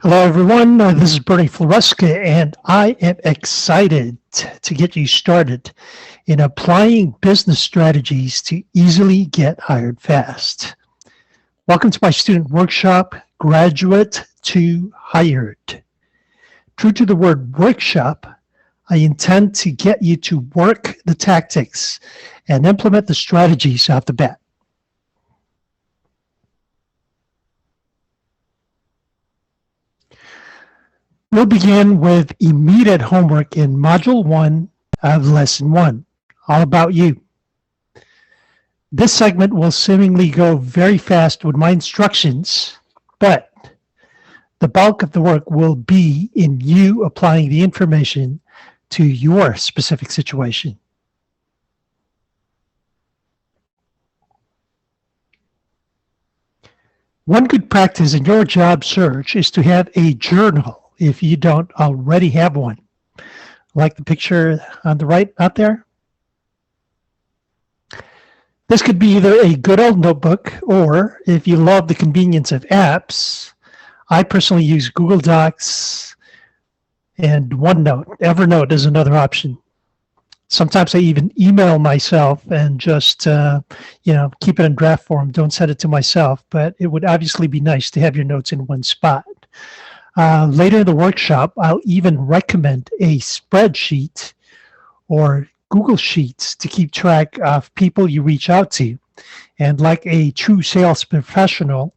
Hello, everyone. This is 𝗚𝗏𝘁 𝗙𝗀𝗀, and I am excited to get you started in applying business strategies to easily get hired fast. Welcome to my student workshop, Graduate to Hired. True to the word workshop, I intend to get you to work the tactics and implement the strategies off the bat. We'll begin with immediate homework in Module 1 of Lesson 1, all about you. This segment will seemingly go very fast with my instructions, but the bulk of the work will be in you applying the information to your specific situation. One good practice in your job search is to have a journal if you don't already have one. Like the picture on the right out there. This could be either a good old notebook, or if you love the convenience of apps, I personally use Google Docs and OneNote. Evernote is another option. Sometimes I even email myself and just keep it in draft form. Don't send it to myself, but it would obviously be nice to have your notes in one spot. Later in the workshop, I'll even recommend a spreadsheet or Google Sheets to keep track of people you reach out to. And like a true sales professional,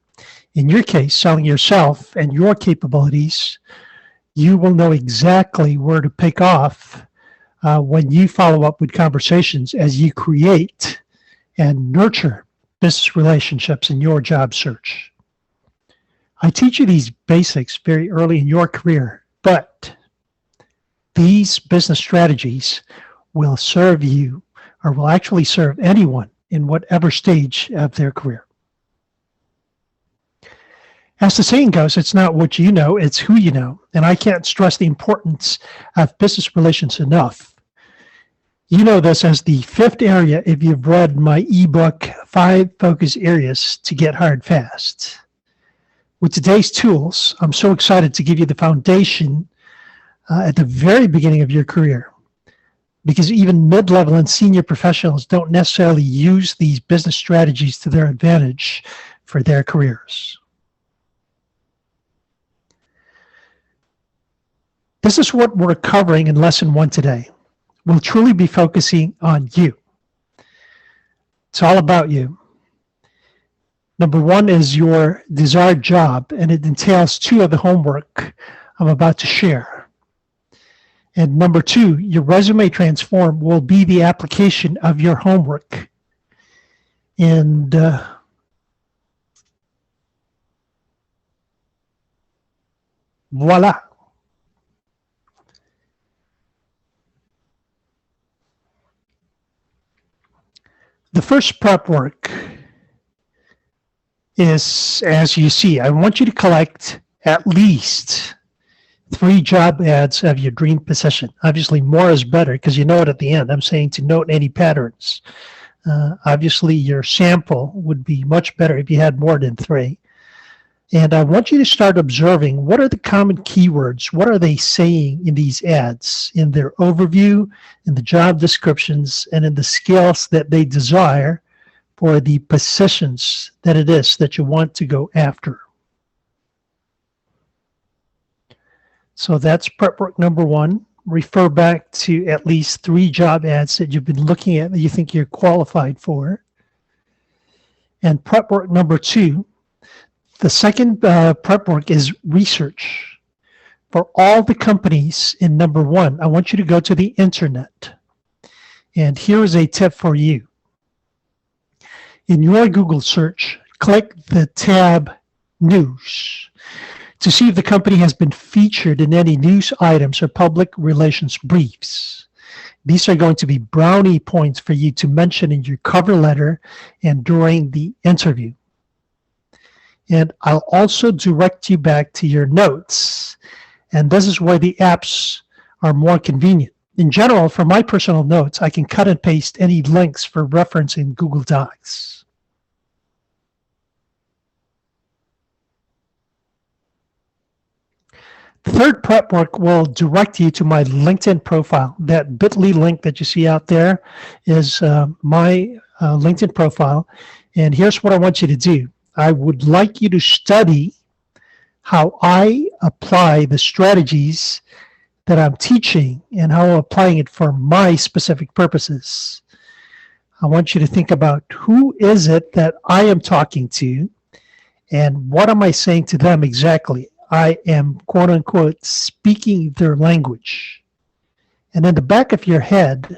in your case, selling yourself and your capabilities, you will know exactly where to pick off when you follow up with conversations as you create and nurture business relationships in your job search. I teach you these basics very early in your career, but these business strategies will serve you, or will actually serve anyone in whatever stage of their career. As the saying goes, it's not what you know, it's who you know. And I can't stress the importance of business relations enough. You know this as the fifth area if you've read my ebook, 5 Focus Areas to Get Hired Fast. With today's tools, I'm so excited to give you the foundation at the very beginning of your career, because even mid-level and senior professionals don't necessarily use these business strategies to their advantage for their careers. This is what we're covering in Lesson 1 today. We'll truly be focusing on you. It's all about you. Number 1 is your desired job, and it entails 2 of the homework I'm about to share. And number 2, your resume transform will be the application of your homework. And voila. The first prep work is, as you see, I want you to collect at least 3 job ads of your dream position. Obviously, more is better because you know it at the end. I'm saying to note any patterns. Obviously, your sample would be much better if you had more than 3. And I want you to start observing what are the common keywords, what are they saying in these ads, in their overview, in the job descriptions, and in the skills that they desire for the positions that it is that you want to go after. So that's prep work number 1. Refer back to at least 3 job ads that you've been looking at that you think you're qualified for. And prep work number 2, the second prep work is research. For all the companies in number 1, I want you to go to the internet. And here is a tip for you. In your Google search, click the tab News to see if the company has been featured in any news items or public relations briefs. These are going to be brownie points for you to mention in your cover letter and during the interview. And I'll also direct you back to your notes. And this is where the apps are more convenient. In general, for my personal notes, I can cut and paste any links for reference in Google Docs. Third prep work will direct you to my LinkedIn profile. That bit.ly link that you see out there is my LinkedIn profile. And here's what I want you to do. I would like you to study how I apply the strategies that I'm teaching and how I'm applying it for my specific purposes. I want you to think about who is it that I am talking to and what am I saying to them exactly. I am, quote unquote, speaking their language. And in the back of your head,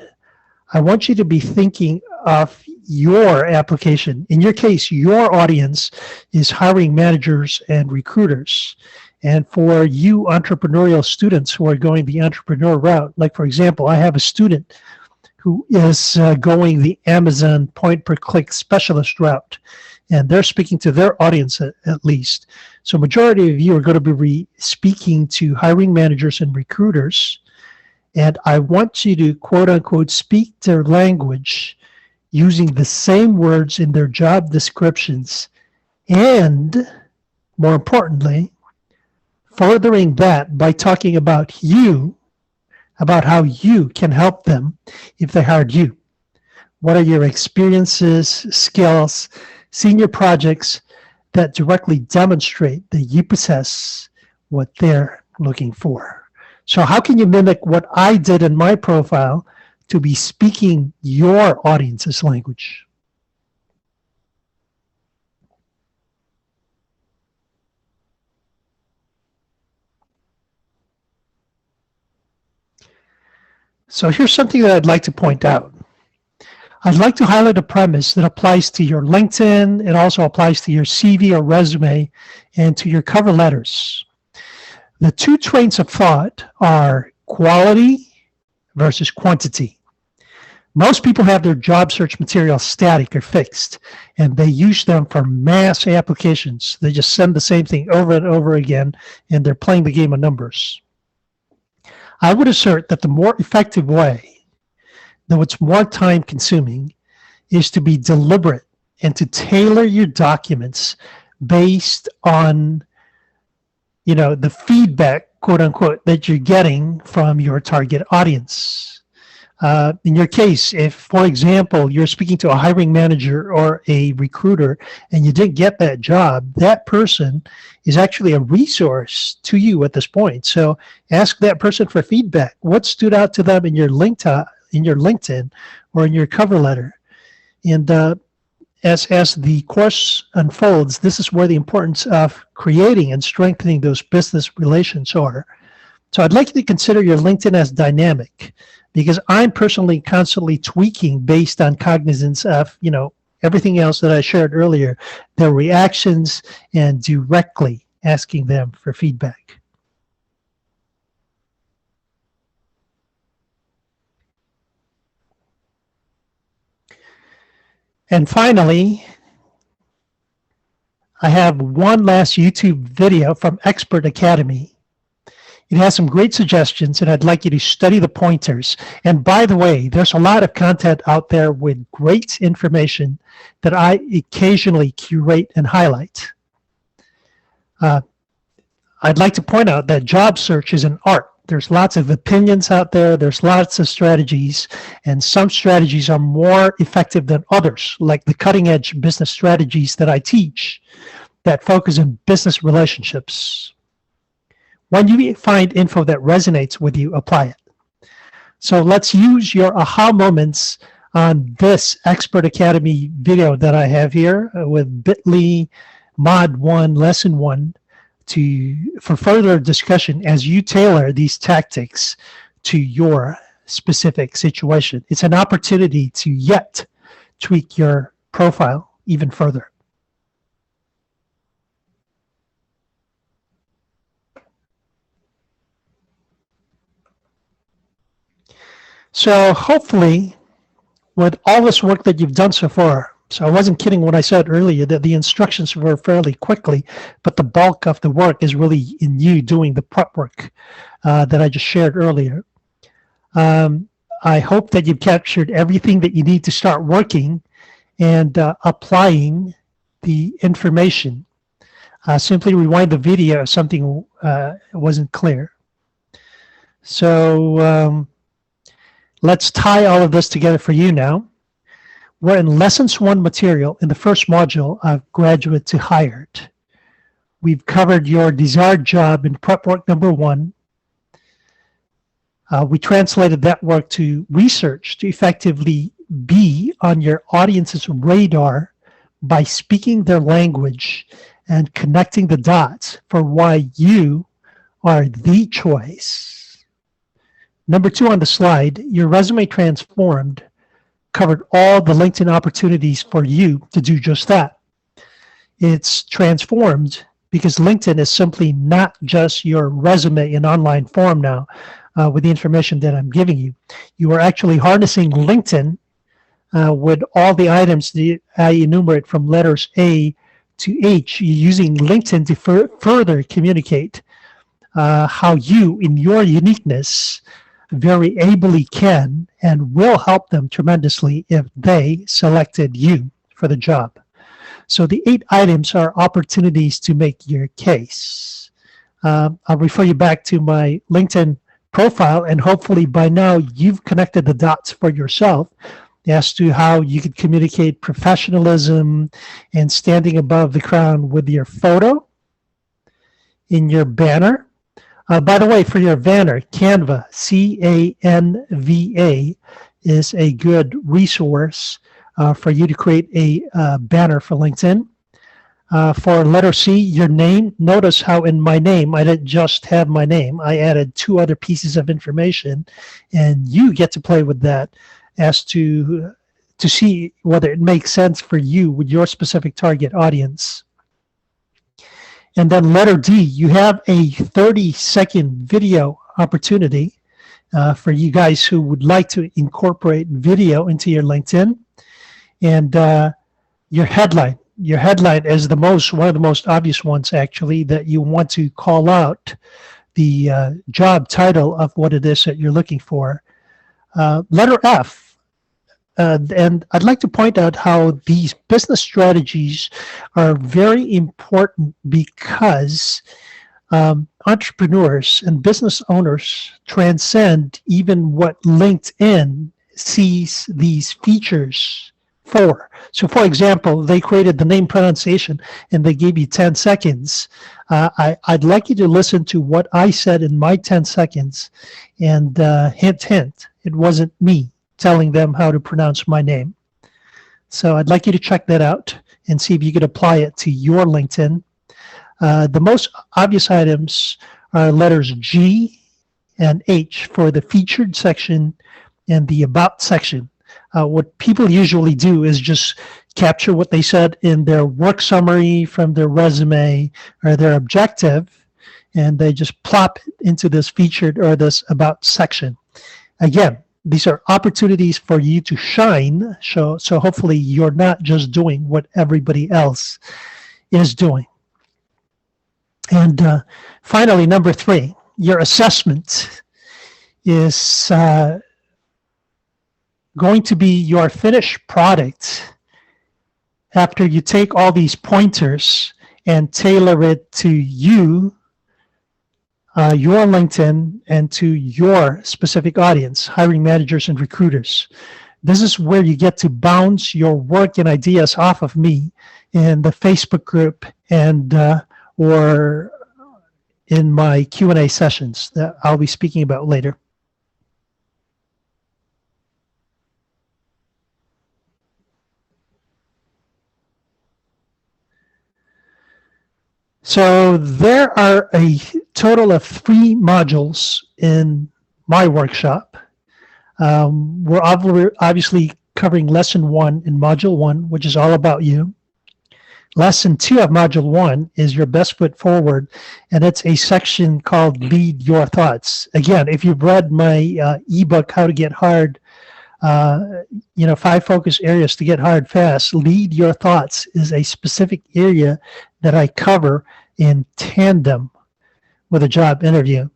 I want you to be thinking of your application. In your case, your audience is hiring managers and recruiters. And for you entrepreneurial students who are going the entrepreneur route, like for example, I have a student who is going the Amazon point-per-click specialist route. And they're speaking to their audience at least. So majority of you are going to be speaking to hiring managers and recruiters. And I want you to, quote unquote, speak their language using the same words in their job descriptions. And more importantly, furthering that by talking about you, about how you can help them if they hired you. What are your experiences, skills, senior projects that directly demonstrate that you possess what they're looking for? So how can you mimic what I did in my profile to be speaking your audience's language? So here's something that I'd like to point out. I'd like to highlight a premise that applies to your LinkedIn. It also applies to your CV or resume and to your cover letters. The two trains of thought are quality versus quantity. Most people have their job search material static or fixed, and they use them for mass applications. They just send the same thing over and over again, and they're playing the game of numbers. I would assert that the more effective way, though it's more time consuming, is to be deliberate and to tailor your documents based on, you know, the feedback, quote unquote, that you're getting from your target audience. In your case, if, for example, you're speaking to a hiring manager or a recruiter and you didn't get that job, that person is actually a resource to you at this point. So ask that person for feedback. What stood out to them in your LinkedIn or in your cover letter? And as the course unfolds, this is where the importance of creating and strengthening those business relations are. So I'd like you to consider your LinkedIn as dynamic, because I'm personally constantly tweaking based on cognizance of, you know, everything else that I shared earlier, their reactions, and directly asking them for feedback. And finally, I have one last YouTube video from Expert Academy. It has some great suggestions, and I'd like you to study the pointers. And by the way, there's a lot of content out there with great information that I occasionally curate and highlight. I'd like to point out that job search is an art. There's lots of opinions out there. There's lots of strategies, and some strategies are more effective than others, like the cutting-edge business strategies that I teach that focus on business relationships. When you find info that resonates with you, apply it. So let's use your aha moments on this Expert Academy video that I have here with bit.ly mod 1 lesson 1 for further discussion as you tailor these tactics to your specific situation. It's an opportunity to yet tweak your profile even further. So hopefully, with all this work that you've done so far, so I wasn't kidding when I said earlier that the instructions were fairly quickly, but the bulk of the work is really in you doing the prep work that I just shared earlier. I hope that you've captured everything that you need to start working and applying the information. Simply rewind the video if something wasn't clear. So let's tie all of this together for you now. We're in Lessons 1 material in the first module of Graduate to Hired. We've covered your desired job in prep work number 1. We translated that work to research to effectively be on your audience's radar by speaking their language and connecting the dots for why you are the choice. Number 2 on the slide, your resume transformed covered all the LinkedIn opportunities for you to do just that. It's transformed because LinkedIn is simply not just your resume in online form now with the information that I'm giving you. You are actually harnessing LinkedIn with all the items that I enumerate from letters A to H. You're using LinkedIn to further communicate how you, in your uniqueness, very ably can and will help them tremendously if they selected you for the job. So the 8 items are opportunities to make your case. I'll refer you back to my LinkedIn profile, and hopefully by now you've connected the dots for yourself as to how you could communicate professionalism and standing above the crowd with your photo in your banner. By the way, for your banner, Canva, C-A-N-V-A, is a good resource for you to create a banner for LinkedIn. For letter C, your name. Notice how in my name, I didn't just have my name. I added 2 other pieces of information, and you get to play with that as to see whether it makes sense for you with your specific target audience. And then letter D, you have a 30-second video opportunity for you guys who would like to incorporate video into your LinkedIn. And your headline. Your headline is one of the most obvious ones, actually, that you want to call out the job title of what it is that you're looking for. Letter F. And I'd like to point out how these business strategies are very important because entrepreneurs and business owners transcend even what LinkedIn sees these features for. So for example, they created the name pronunciation and they gave you 10 seconds. I'd like you to listen to what I said in my 10 seconds, and hint, hint, it wasn't me telling them how to pronounce my name. So I'd like you to check that out and see if you could apply it to your LinkedIn. The most obvious items are letters G and H for the featured section and the about section. What people usually do is just capture what they said in their work summary from their resume or their objective, and they just plop it into this featured or this about section. Again, these are opportunities for you to shine, so hopefully you're not just doing what everybody else is doing. And finally, number 3, your assessment is going to be your finished product after you take all these pointers and tailor it to you, your LinkedIn, and to your specific audience, hiring managers and recruiters. This is where you get to bounce your work and ideas off of me in the Facebook group and or in my Q&A sessions that I'll be speaking about later. So there are a total of 3 modules in my workshop. We're obviously covering Lesson 1 in Module 1, which is all about you. Lesson 2 of Module 1 is your best foot forward, and it's a section called Lead Your Thoughts. Again, if you've read my ebook, How to Get Hired, 5 focus areas to get hired fast, Lead Your Thoughts is a specific area that I cover in tandem with a job interview.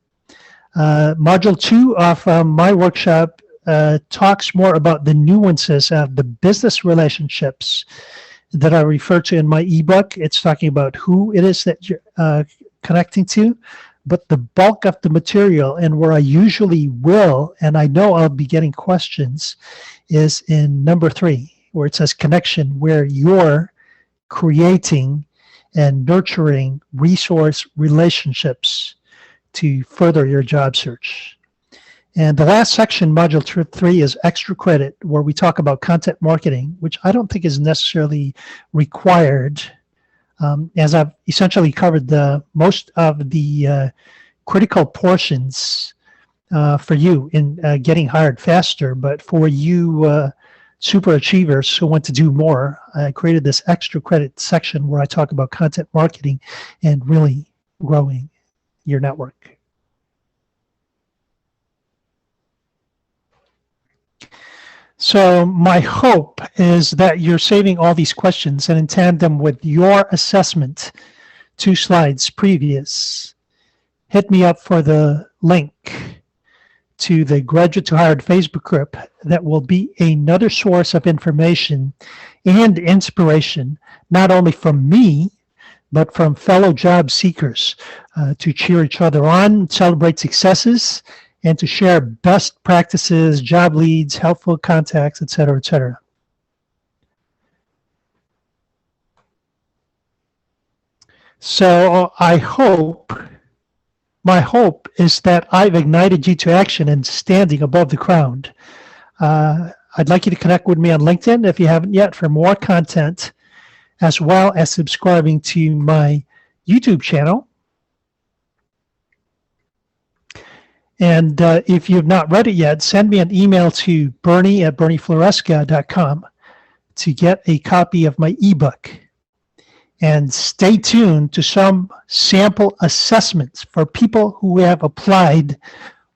Module 2 of my workshop talks more about the nuances of the business relationships that I refer to in my ebook. It's talking about who it is that you're connecting to, but the bulk of the material and where I usually will, and I know I'll be getting questions, is in number 3, where it says connection, where you're creating and nurturing resource relationships to further your job search. And the last section, module 3, is extra credit, where we talk about content marketing, which I don't think is necessarily required, as I've essentially covered most of the critical portions for you in getting hired faster. But for you super achievers who want to do more, I created this extra credit section where I talk about content marketing and really growing your network. So my hope is that you're saving all these questions, and in tandem with your assessment 2 slides previous, hit me up for the link to the Graduate to Hired Facebook group that will be another source of information and inspiration, not only from me, but from fellow job seekers to cheer each other on, celebrate successes, and to share best practices, job leads, helpful contacts, et cetera, et cetera. So my hope is that I've ignited you to action and standing above the crowd. I'd like you to connect with me on LinkedIn if you haven't yet for more content, as well as subscribing to my YouTube channel. And if you've not read it yet, send me an email to bernie@berniefloresca.com to get a copy of my ebook. And stay tuned to some sample assessments for people who have applied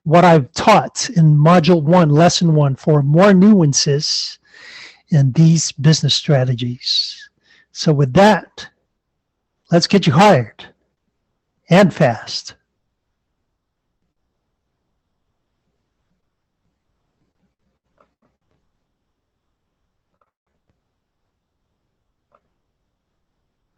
what I've taught in Module 1, Lesson 1, for more nuances in these business strategies. So with that, let's get you hired and fast.